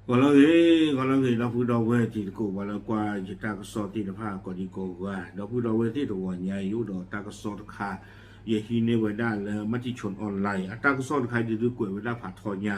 ก็เราเราพูดเอาไว้ที่กูว่าเรากว่าจะตากสอที่ผ้าก็ดีกว่าเราพูดเอาไว้ที่ตัวใหญ่ยุดตากสอค่าอย่าฮีเนไว้ได้เลยมันที่ชนออนไลน์ตากสอใครจะดูกวยไว้ได้ผ่าทอนยา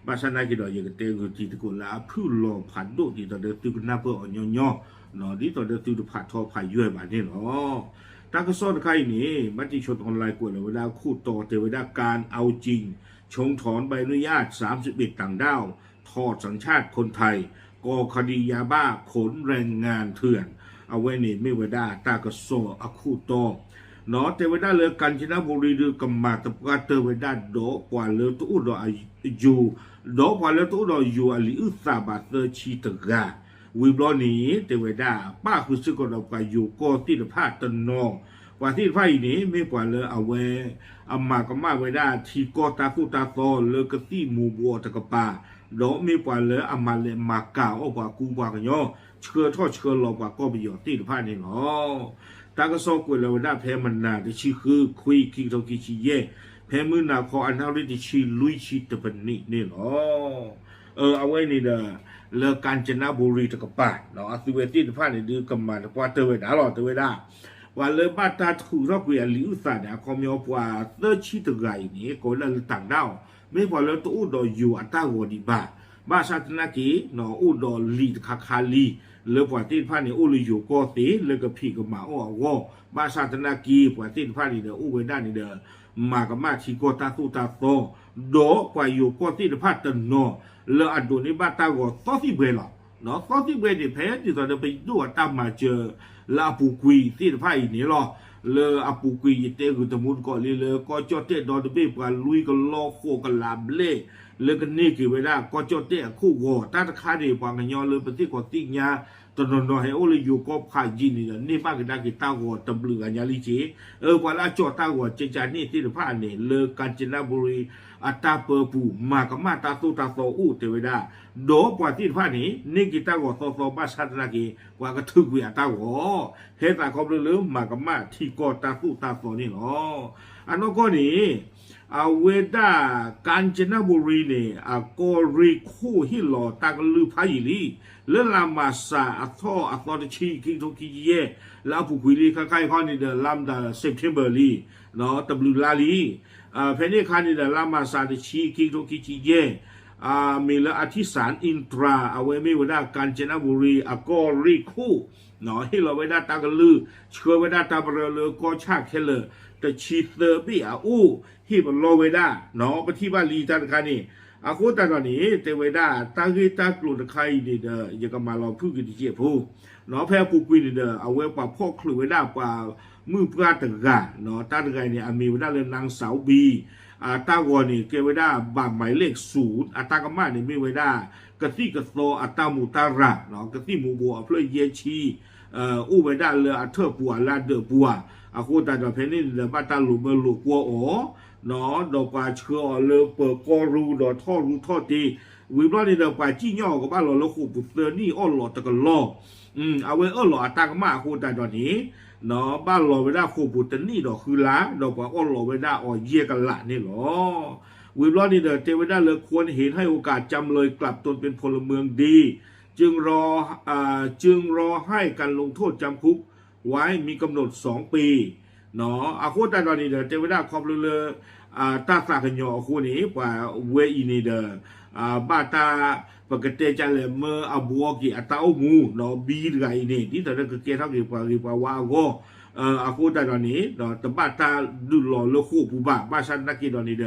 ภาษาในกี่ดอกอย่างเตงที่กูละพูดหล่อผ่านดูที่ตอนเดือดตื่นหน้าเพื่ออ่อนย่อเนาะที่ตอนเดือดตื่นผ่าทอผ่าย่อยแบบนี้เนาะตากสอใครนี่มันที่ชนออนไลน์กวยเวลาคู่ต่อเทวดาการเอาจริงชงถอนใบอนุญาต31ต่างด้าวทอดสัญชาติคนไทยก่อคดียาบ้าขนแรงงานเถื่อนเอาไว้นี่ไม่เวดาตากโซอคูโตเนาะเทวดาเลกันชนะบุรีเรือกำมาตะกาเทวดาโดกว่าเลตุอุดอยู่โดกว่าเลตุอุดอยู่อลิอุสาบาเตชีตกาวิบลอนี้เทวดาป้าคือสึกเราไปอยู่ก็ที่พาตนอว่าที่ไฟนี้ไม่กว่าเลยเอาไว้อามาก็มาไว้ได้ที่กอตาคูตาโตเลกที่มูบัวตะกปาดอกมีกว่าเลยอามาเลยมากาเอากว่ากูกว่ากันย่อเชื่อทอดเชื่อหลอกกว่าก็ไปอยู่ที่พานี่เนาะตากระซอกกวยเราได้แพ้มันนาที่ชื่อคือคุยคิงโตกิชิเย่แพ้มือนาคออันเท่าที่ชื่อลุยชิตะบันนี่นี่เนาะเอาไว้นี่เด้อเลการจนบุรีตะกปาเนาะอสุเวติพานี่ดื้อกำมาตะกว่าเตเวดาหรอเตเวดาว่าเลยบ้านตาถูกรอบเวียลิอุสาเนี่ยคอมยอปว่าเตชิตะไกนี่ก็เลยต่างดาวไม่พอแล้วตัวอุดอยู่อัตตาโวดีบ้าชาตินักเนาะอุดลีคาลีเลือปว่าที่พานี่อุลิอยู่ก็ตีเลือกพี่ก็มาอ้อบ้าชาตินักปว่าที่พานี่เด้ออุเวด้านนี่เด้อมากับมาที่ก็ตาตุตาโตโดกว่าอยู่ก็ที่พาตนอเลออันดูนี่บ้าตาก็ต่อที่เบลเนาะต่อที่เบลนี่แพ้ที่ตอนเดินไปดูตามมาเจอลาปูกุยที่พาอีนี่หรอเลออาปูกุยเตกุตมุนก็เลก็จอดเตดอนเบปว่าลุยก็ลอโคก็ลาบเล่เลกันนี่คือเวลาก็จอดเตะคู่วอตาตะคาดีกว่ากันยอเลยปฏิกอติญาตอนนให้โอเลยอยู่ก็พายินนี่ป้ากันได้กิตาวอตำลือกันยาลิจีพอละจอดตาวอเจจานี่ที่พาเนี่ยเลกาญจนบุรีอัตตาเปอร์ปูมากับมาตาตุตาโตอูเทวดาโดปว่าที่พานี่นี่กิตาวอโตบ้าชัดนักว่าก็ทึกเวียตาวอเฮตาคอบเลือมากับมาที่กอตาตุตาโตนี่เนาะอันนั้นก็นี่เวดากาญจนบุรีเนี่ยกอริคู่ฮิลอตากลือพายิลีเรื่องลามาซาอัทอชีคิงโตกิเยแล้วผู้คุยลีใกล้ๆข้อนี้เดลามดาเซปเทมเบอร์ลีเนาะตบลูลาลีเพนนี่ข้อนี้เดลามาซาเดชีคิงโตกิเยมีละอธิสารอินทราเอาไว้ไม่เวดากาญจนบุรีกอริคู่เนาะฮิลอเวดาตากลือเชื่อเวดาตาเบลเลก็ชาเคเลแต่ชีเตอร์บี้อูที่บนโลเวดาเนาะปฏิบัติลีตันกันนี่โคตรตอนนี้เตเวดาตาเกตากลุ่นใครดีเด้อยังก็มาลองพูดกันที่เจ้าผู้เนาะแพ้ปูกุยดีเด้อเอาไว้ป่าพ่อคลุเวดาป่ามือพระตะกาเนาะตาตะกาเนี่ยมีเวดาเรือนนางสาวบีตากอนี่เกเวดาบางหมายเลข0ตากามาเนี่ยมีเวดากะติกะโซตามูตาระเนาะกะติมูบัวเพื่อเยชีอูเวดาเรือเทอปัวลาเดอปัวโคตรตอนเพนินเดบ้าตาลุเบลุกัวอ๋อเนาะดอกปลาเชื่อเลเปิดกอรูดอกท่อรูท่อตีวิบล้อนี่ดอกปลาจี้ย่อกับบ้านเราแล้วขู่ปุเตอร์นี่อ้อหลอดตะกันล่อเอาไว้อ้อหลอดตากมาโคตรตอนนี้เนาะบ้านเราเวลาขู่ปุเตอร์นี่ดอกคือล้าดอกปลาอ้อหลอดเวลาอ้อเยี่ยกันละนี่หรอวิบล้อนี่เดเทวดาเลยควรเห็นให้โอกาสจำเลยกลับตนเป็นพลเมืองดีจึงรอให้การลงโทษจำคุกไว้มีกำหนด2 ปีเนาะโคตรตอนนี้เดเทวดาคอบเลตาสาขยอคู่นี้ว่าเวอีนี่เดบ้าตาปกติจะเลยเมื่อบัวกี่ตาอมูเนาะบีไรนี่ที่ตอนนั้นก็เกี่ยวกับว่าว่าก็โคตรตอนนี้เนาะแต่บ้าตาดูหล่อเลือคู่ผู้บ้าฉันนักกีฬานี่เด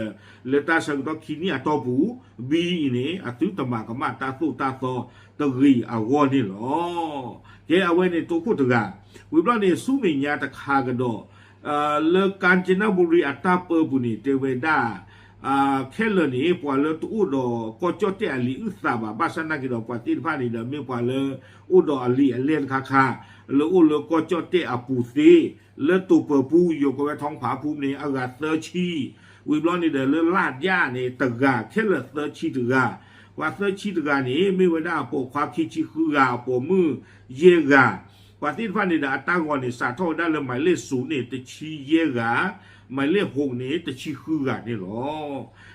เลตาสังต้องคิดนี่ตัวผู้บีนี่ตุตมากับมาตาสู้ตาโตตะกีวอนี่หรอเกี่ยวไว้ในตัวพูดถึงวิบล้อนี่สู้มีญาตะคากันดอเลการจนบุรีอัตตาเปอร์บุนีเทเวดาแค่เลยนี่พอเลตุอุดอก็จดเตอลีอุสาบะบาสนากิดอปฏิพานีเดมีพอเลอุดออลีเลียนคาเลอุเลก็จดเตอปูซีเลตุเปอร์ปูโยกไว้ท้องผาภูมินี่อากาศเตอร์ชีวิบล้อนี่เดเลลาดย่านี่ตะกาแค่เลเตอร์ชีตะกาว่าเตอร์ชีตะกานี่ไม่เวดาปกความคิดชิคือกาปมือเยกาปฏิพันธ์นี่ดาตางอนนี่สาทอได้เลยหมายเลข0เนี่ยแต่ชีเยกา หมายเลข6นี้แต่ชีคือกันนี่หรอ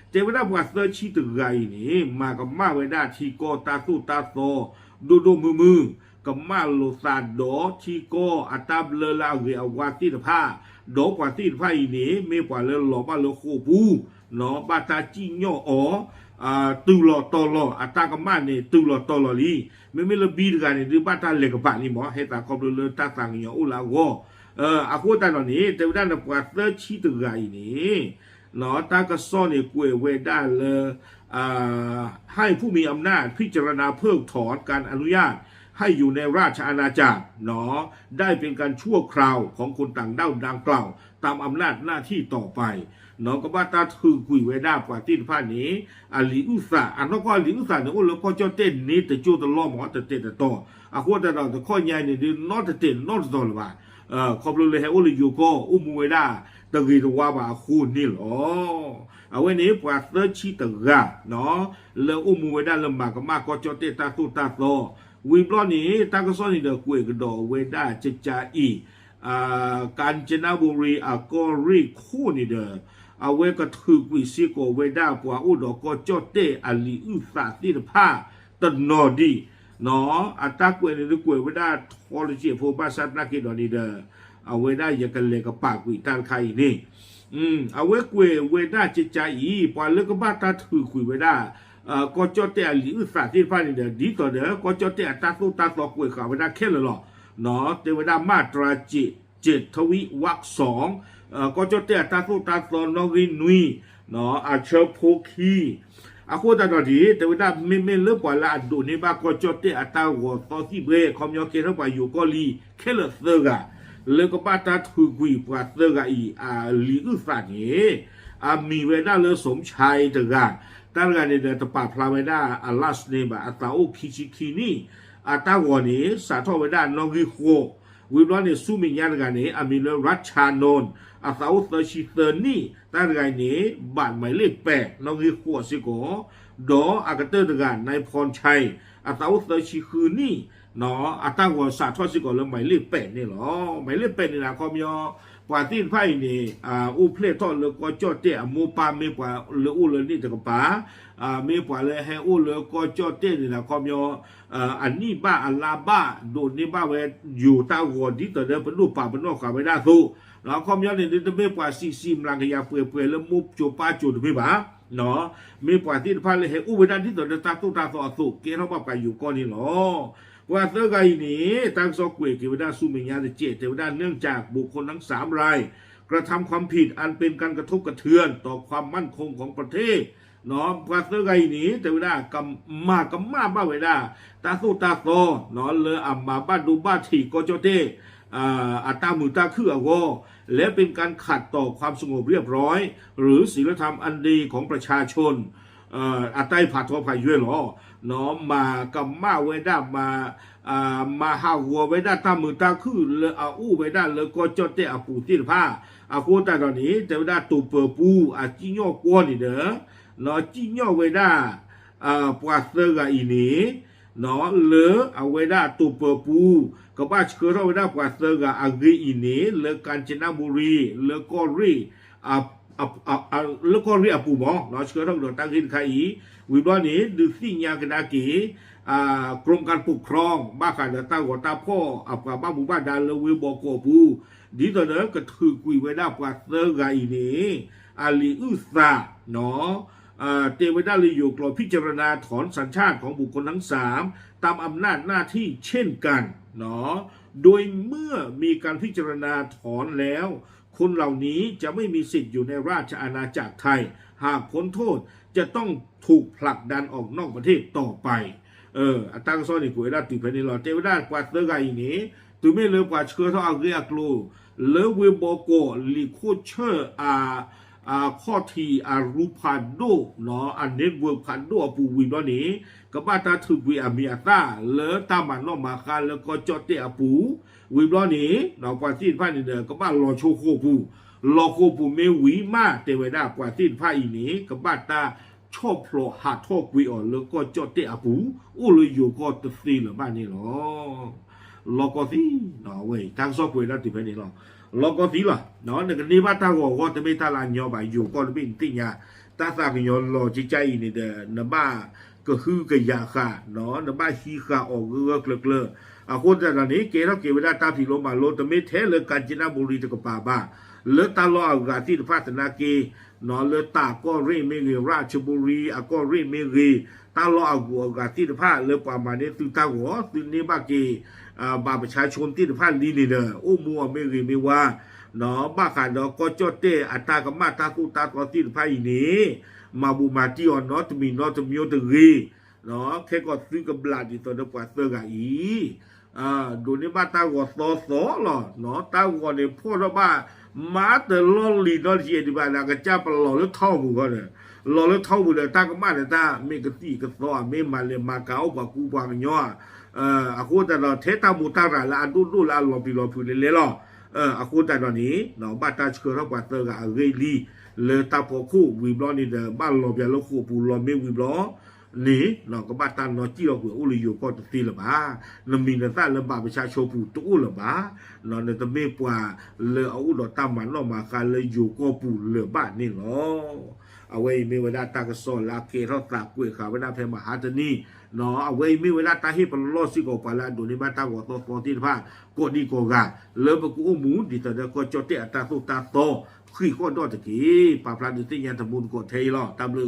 เจเวดาปัสเตอร์ชีตไกนี่มากับมาเวดาทีโกตาสู้ตาโซดูมือกับมาโลซาโดทีโกอัตาเบลลาเกอวาติผ้าโดกว่าติผ้าอีนี้ไม่กว่าเลยหล่อบ้าเลยโคปูเนาะบาตาจิโยอ๋อตูหล่อตอหล่ออัตากมาเนี่ยตูหล่อตอหล่อลีไม่เลยบีดกันเนี่ยดูบาตาเล็กปะนี่หมอให้ตาครอบเลยตาต่างอย่างอุลาโกอากูตาหน่อยนี้เจเวดาปัสเตอร์ชีตไกนี่เนาะตากระซ่อนเนี่ยกวยเวด้าเลยให้ผู้มีอำนาจพิจารณาเพิกถอนการอนุญาตให้อยู่ในราชอาณาจักรเนาะได้เป็นการชั่วคราวของคนต่างด้าวดังกล่าวตามอำนาจหน้าที่ต่อไปเนาะก็ว่าตาถือกุยเวด้าปาตินผ้านี้อลีอุสาอันนั้นก็อลีอุสาเนี่ยโอ้แล้วก็เจ้าเต้นนี้แต่จู่ตะล้อหมอแต่เต้นแต่ต่ออาควแต่เราแต่ข้อใหญ่เนี่ยดีนอตเต้นนอตต่อหรือว่าขอบเลยให้โอ้เลยอยู่ก็อุ้มเวด้าตะกี้ตัวว่าคู่นี่หรอเอาไว้นี้ปัสเตอร์ชีตะกะเนาะแล้วอุ้มเวด้าลำบากก็มากก็เจ้าเต้นตาตู้ตาโตวิบล้อนี้ตากซ้อนนี่เด็กกวยกระโดเวด้าจะจ่าอีกาญจนบุรีก็รีคู่นี่เด้อเอาไว้ก็ถือกุยซิโกเวด้าปัวอุดก็เจ้าเต้อลีอุสาติผ้าตันนอดีเนาะอัตากวยนี่กวยเวด้าทอลจีโฟบาสัตนักกิดอนี่เด้อเอาไว้ได้ยังกันเลยกับปากกุยตานใครนี่เอาไว้กวยเวด้าจะจ่าอีปัวเลิกก็บ้าตาถือกุยเวด้าก็เจ้าเตะหรือสาธิตฟ้านี่เด้อดีต่อเด้อก็เจ้าเตะตาสู้ตาต่อกวยข่าวเวลาแค่เลยหรอเนาะเทวดามาตราจิตทวิวรรค2ก็เจ้าเตะตาสู้ตาต่อนอรินุยเนาะอาเชอโพคีอาคูตาดอดีเทวดาไม่เลิกกว่าละดูนี่บ้าก็เจ้าเตะตาหัวต่อที่เบรคอมยอเกเข้าไปอยู่ก็ลีแค่เลยเสือกแล้วก็บ้าตาถือกุยปาเสือกอีลีอุสานี่มีเวลาเลยสมชายเถอะตารกันเนี่ยตะปาพลาเวด้าอัลลัสเนบะอัตาโอคิชิคินีอัตาวนี่สาทเวด้านอกิโควิบล้อเนี่ยสู้มีญาณกันเนี่ยมีเลรัชชานนอัตาโอเตชิเตนี่ตารกันเนี่ยบาดหมายเลข8นอกิโคสิโกดออากาเตอร์ตกันนายพรชัยอัตาโอเตชิคืนนี่เนาะอัตาวสาทสิโกเลยหมายเลข8นี่หรอหมายเลข8นี่นะคอมยอปาตินไพ่นี่อุเพลทอดเลยก็จอดเตะมูปาไม่กว่าเลยอุเลยนี่แต่ก็ป๋าไม่กว่าเลยให้อุเลยก็จอดเตะนี่นะคอมยออันนี้บ้าอัลลาบ้าโดนนี่บ้าเวอยู่ตาหัวที่ต่อเดิมเป็นรูปป่าเป็นนอกขาไม่ได้สู้แล้วคอมยอนี่จะไม่กว่าซีมลังขยาเปื่อยแล้วมุบจูป้าจูดไม่บ้าเนาะไม่กว่าที่ไพ่เลยให้อุเวดันที่ต่อเดิมตาตู้ตาต่อสู้เกณฑ์เขาบอกไปอยู่ก้อนนี่หรอว่าเธอไงนี้ตั้งซอกเวกิวดาซูมิญาเจเทวดาเนื่องจากบุคคลทั้ง3 รายกระทำความผิดอันเป็นการกระทบกระเทือนต่อความมั่นคงของประเทศเนาะว่าเธอไงนี้เทวดากำมาบ้าเวดาตาสู้ตาโตเนาะเลยมาบ้านดูบ้านถีก็เจ้าเต้อัตตามือตาคืออโวและเป็นการขัดต่อความสงบเรียบร้อยหรือศีลธรรมอันดีของประชาชนอัตไตผัดทอภัยด้วยหรอเนาะมากับมาเวด้ามาหาหัวเวด้าตามือตาคือเลยอู้เวด้าเลยก็เจ้าเตะปูติผ้าโคตาตอนนี้เจ้าด้าตูเปิปูจิโยกวนนี่เด้อเนาะจิโยเวด้าปวาเซอร์กอีนี้เนาะเลยเวด้าตูเปิปูกับบ้าเชื่อเวด้าปวาเซอร์กอีอีนี้เลยกาญจนบุรีเลยก็รีแล้วก็เรียกปู่หมอเนาะเชื่อต้องโดนตั้งขึ้นใครอีวิบล้อนี้ดูสิ่งยากระดากีกรมการปกครองบ้าขันตาหัวตาพ่อบ้าหมู่บ้านดานเลวิบโกปูดีตอนนั้นก็ถือกุยไว้ได้ปวาเซอร์ไงนี้อาลีอุสาเนาะเตวดาลีอยู่กรอพิจารณาถอนสัญชาติของบุคคลทั้ง3ตามอำนาจหน้าที่เช่นกันเนาะโดยเมื่อมีการพิจารณาถอนแล้วคนเหล่านี้จะไม่มีสิทธิ์อยู่ในราชอาณาจักรไทยหากพ้นโทษจะต้องถูกผลักดันออกนอกประเทศต่อไปตั้งซ้อนอีกเวลาติดไปในหลอดเทวดากว่าเตอร์ไงนี้ตัวไม่เลยกว่าเชื่อเขาเอาเรียกลูเลเวโบโกลิโคเชอร์ข้อทีรูพันโดเนาะอันเน็ตเวิร์กพันโดปูวินวันนี้ก็บ้าตาถือวิอามีอาตาเลตามันนอกมาคาแล้วก็จอดเตะปูวิบล้อนี้เรากว่าที่ผ้านี่เด้อก็บ้านรอโชโคปูรอโคปูเมวิมาเตวดากว่าที่ผ้าอีนี้ก็บ้านตาชอบโผล่หาทอกวิอ่อนแล้วก็จอดเตะปูอู้เลยอยู่ก็ตัดซีหรือบ้านนี่หรอรอก็สิเนาะเว้ยทางซอกเวลาติดไปนี่หรอ လောကစီလာနော်နေဘာတာကိုတမေတာလာညောပါယူကောဘင်းတင်ညာတာသာကညောလောချိချိုင်နေတဲ့နဘာကဟူကရခါနော်နဘာဟီခါအောဂကလကလအခုတရနေကေရကေဝဒတာဖီလုံးမလို့တမေထဲလကန်ချနာဘူရီတကပါပါလေတာလောအဂါတိဖတ်နာကေနော်လေတာကောရိမေဂီရာချဘူရီအကောရိမေဂီတာလောအဂူအဂါတိဖတ်လေပါမနေသူတာကိုသူနေပါကေဘာประชาชนที่ผ่านลีนี่เด้อโอ้มัวไม่รีไม่ว่าเนาะบ้าขาดก็จดเตอัตากมาตากูตาตัวที่ผ่านนี้มาบูมาที่อ่อนเนาะจะมีเนาะจะมีตรีเนาะแค่ก็ซื้อกับบลาดีตัวเดียวกว่าเสือกอีดูนี่บ้าตาก็ซอซอหรอเนาะตาก็เนี่ยพ่อเราบ้ามาแต่ลอลีเนาะที่ดีบ้านก็จ้าปลอแล้วเท่าบุก็เนี่ยรอแล้วเท่าบุเลยตาก็มาแต่ตาไม่กระตีกระซอไม่มาเลยมาเก้าปากกูปากย่อအခုတတော့ထဲတမှုတာလာအတူတူလာလော်ပီလော်ဖူလေလေလောအခုတတော့နီနော်ဘာတာချကရောပတ်တော့အဂေလီလေတာပိုခုဝီဘလောနေတဲ့ဘာလော်ပြလောခုပူလော်မေဝီဘလောနေနော်ကဘာတာနော်ကြည့်တော့ကိုဦးလီယိုကောတတိလပါနမီနတာလဘာပချာချိုပူတူလပါနော်နေတမေပွာလေအူတော့တမန်တော့မှာခါလေယိုကောပူလေဘာနေလောအဝေးမေဝဒတာကစောလာကေရောတာကွေခါဝဒဖဲမဟာတနီနော်အဝေးမေဝဒတာဟိပလောစီကိုပါလာဒိုနေမတာကိုတော့ပေါ်တိဖာကိုဒီကိုကလေဘကူမူဒီတတဲ့ကိုချော့တဲ့အတာသုတာတော့ခိကိုတော့တကေပါပလာဒီတင်ရတမှုကိုထေးလောတဘလူ